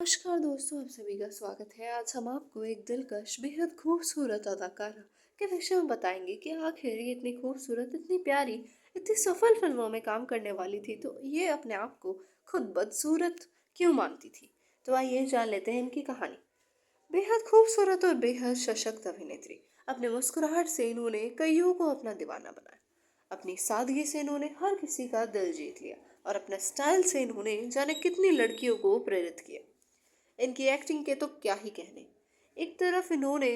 नमस्कार दोस्तों, आप सभी का स्वागत है। आज हम आपको एक दिलकश बेहद खूबसूरत अदाकारा के विषय में बताएंगे कि आखिर ये इतनी खूबसूरत, इतनी प्यारी, इतनी सफल फिल्मों में काम करने वाली थी तो ये अपने आप को खुद बदसूरत क्यों मानती थी। तो आइए जान लेते हैं इनकी कहानी। बेहद खूबसूरत और बेहद सशक्त अभिनेत्री, अपने मुस्कुराहट से इन्होंने कईयों को अपना दीवाना बनाया। अपनी सादगी से इन्होंने हर किसी का दिल जीत लिया और अपने स्टाइल से इन्होंने जाने कितनी लड़कियों को प्रेरित किया। इनकी एक्टिंग के तो क्या ही कहने। एक तरफ इन्होंने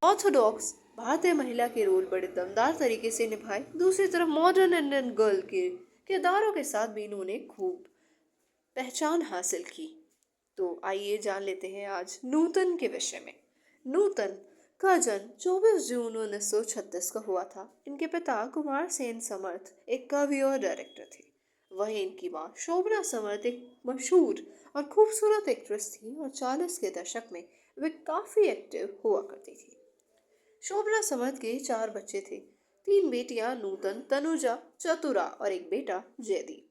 ऑर्थोडॉक्स भारतीय महिला के रोल बड़े दमदार तरीके से निभाए, दूसरी तरफ मॉडर्न इंडियन गर्ल के किरदारों के साथ भी इन्होंने खूब पहचान हासिल की। तो आइए जान लेते हैं आज नूतन के विषय में। नूतन का जन्म 24 जून 1936 का हुआ था। इनके पिता कुमार सेन समर्थ एक कवि और डायरेक्टर थे। वहीं इनकी मां शोभना समर्थ एक मशहूर और खूबसूरत एक्ट्रेस थी और 40 के दशक में वे काफी एक्टिव हुआ करती थी। शोभना समर्थ के 4 बच्चे थे। 3 बेटियां नूतन, तनुजा, चतुरा और एक बेटा जयदीप।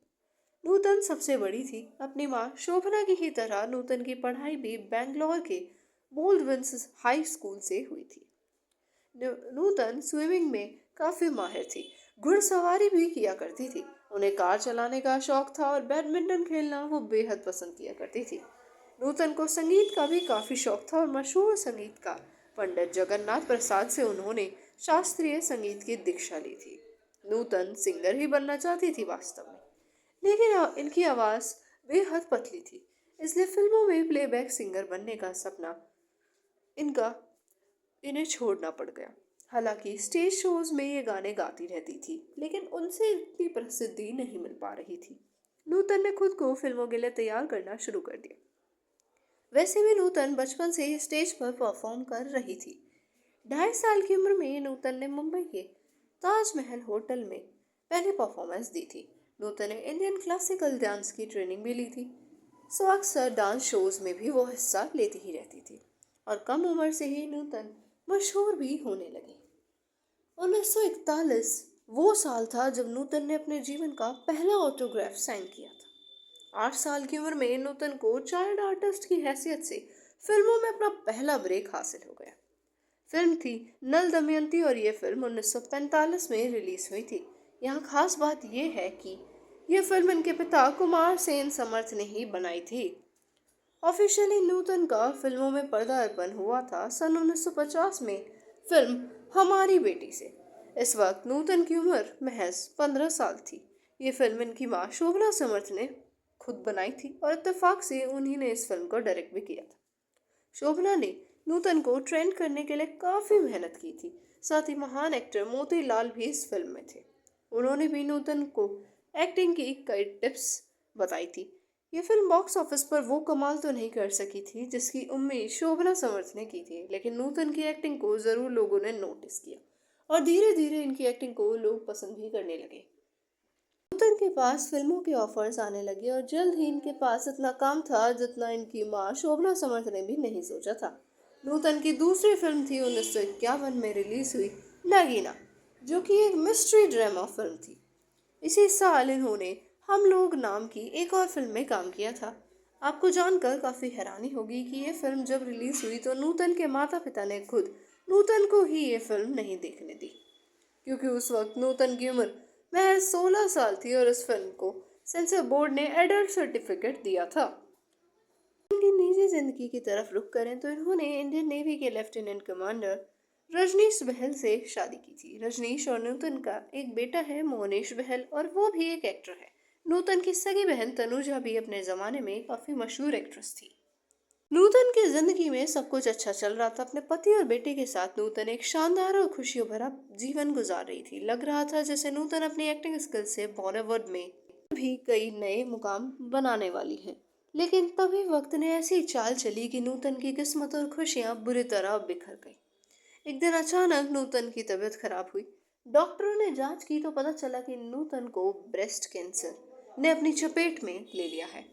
नूतन सबसे बड़ी थी। अपनी माँ शोभना की ही तरह नूतन की पढ़ाई भी बेंगलोर के बोल्डविंस हाई स्कूल से हुई थी। नूतन स्विमिंग में काफी माहिर थी। घुड़सवारी भी किया करती थी। उन्हें कार चलाने का शौक था और बैडमिंटन खेलना वो बेहद पसंद किया करती थी। नूतन को संगीत का भी काफी शौक था और मशहूर संगीतकार पंडित जगन्नाथ प्रसाद से उन्होंने शास्त्रीय संगीत की दीक्षा ली थी। नूतन सिंगर ही बनना चाहती थी वास्तव में, लेकिन इनकी आवाज बेहद पतली थी, इसलिए फिल्मों में प्लेबैक सिंगर बनने का सपना इनका इन्हें छोड़ना पड़ गया। हालांकि स्टेज शोज में ये गाने गाती रहती थी, लेकिन उनसे इतनी प्रसिद्धि नहीं मिल पा रही थी। नूतन ने खुद को फिल्मों के लिए तैयार करना शुरू कर दिया। वैसे भी नूतन बचपन से ही स्टेज पर परफॉर्म कर रही थी। 2.5 साल की उम्र में नूतन ने मुंबई के ताजमहल होटल में पहली परफॉर्मेंस दी थी। नूतन ने इंडियन क्लासिकल डांस की ट्रेनिंग भी ली थी, सो अक्सर डांस शोज में भी वो हिस्सा लेती ही रहती थी और कम उम्र से ही नूतन मशहूर भी होने लगी। 1941 वो साल था जब नूतन ने अपने जीवन का पहला ऑटोग्राफ साइन किया था। 8 साल की उम्र में नूतन को चाइल्ड आर्टिस्ट की हैसियत से फिल्मों में अपना पहला ब्रेक हासिल हो गया। फिल्म थी नल दमयंती और ये फिल्म 1945 में रिलीज हुई थी। यहाँ खास बात यह है कि यह फिल्म इनके पिता कुमार सेन समर्थ ने ही बनाई थी। ऑफिशियली नूतन का फिल्मों में पदार्पण हुआ था सन 1950 में फिल्म हमारी बेटी से। इस वक्त नूतन की उम्र महज 15 साल थी। ये फिल्म इनकी मां शोभना समर्थ ने खुद बनाई थी और इत्तेफाक से उन्हीं ने इस फिल्म को डायरेक्ट भी किया था। शोभना ने नूतन को ट्रेंड करने के लिए काफी मेहनत की थी। साथ ही महान एक्टर मोतीलाल भी इस फिल्म में थे। उन्होंने भी नूतन को एक्टिंग की कई टिप्स बताई थी। ये फिल्म बॉक्स ऑफिस पर वो कमाल तो नहीं कर सकी थी जिसकी उम्मीद शोभना समर्थ ने की थी, लेकिन नूतन की एक्टिंग को जरूर लोगों ने नोटिस किया और धीरे धीरे इनकी एक्टिंग को लोग पसंद भी करने लगे। नूतन के पास फिल्मों के ऑफर्स आने लगे और जल्द ही इनके पास इतना काम था जितना इनकी मां शोभना समर्थ ने भी नहीं सोचा था। नूतन की दूसरी फिल्म थी 1951 में रिलीज हुई नागीना, जो कि एक मिस्ट्री ड्रामा फिल्म थी। इसी साल इन्होंने हम लोग नाम की एक और फिल्म में काम किया था। आपको जानकर काफी हैरानी होगी कि ये फिल्म जब रिलीज हुई तो नूतन के माता पिता ने खुद नूतन को ही ये फिल्म नहीं देखने दी, क्योंकि उस वक्त नूतन की उम्र महज 16 साल थी और इस फिल्म को सेंसर बोर्ड ने एडल्ट सर्टिफिकेट दिया था। उनकी निजी जिंदगी की तरफ रुख करें तो इन्होंने इंडियन नेवी के लेफ्टिनेंट कमांडर रजनीश बहल से शादी की थी। रजनीश और नूतन का एक बेटा है मोहनीश बहल और वो भी एक एक्टर है। नूतन की सगी बहन तनुजा भी अपने जमाने में काफी मशहूर एक्ट्रेस थी। नूतन की जिंदगी में सब कुछ अच्छा चल रहा था। अपने पति और बेटे के साथ नूतन एक शानदार और खुशियों भरा जीवन गुजार रही थी। लग रहा था जैसे नूतन अपनी एक्टिंग स्किल से बॉलीवुड में भी कई नए मुकाम बनाने वाली है। लेकिन तभी वक्त ने ऐसी चाल चली कि नूतन की किस्मत और खुशियां बुरी तरह बिखर गई। एक दिन अचानक नूतन की तबीयत खराब हुई। डॉक्टरों ने जांच की तो पता चला कि नूतन को ब्रेस्ट कैंसर ने अपनी चपेट में ले लिया है।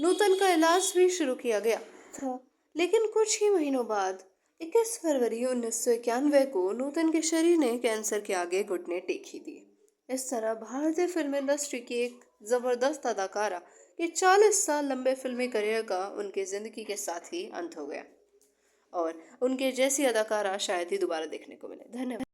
नूतन का इलाज भी शुरू किया गया था, लेकिन कुछ ही महीनों बाद 21 फरवरी 1991 को नूतन के शरीर ने कैंसर के आगे घुटने टेक ही दिए। इस तरह भारतीय फिल्म इंडस्ट्री की एक जबरदस्त अदाकारा कि 40 साल लंबे फिल्मी करियर का उनकी ज़िंदगी के साथ ही अंत हो गया और उनके जैसी अदाकारा शायद ही दोबारा देखने को मिले। धन्यवाद।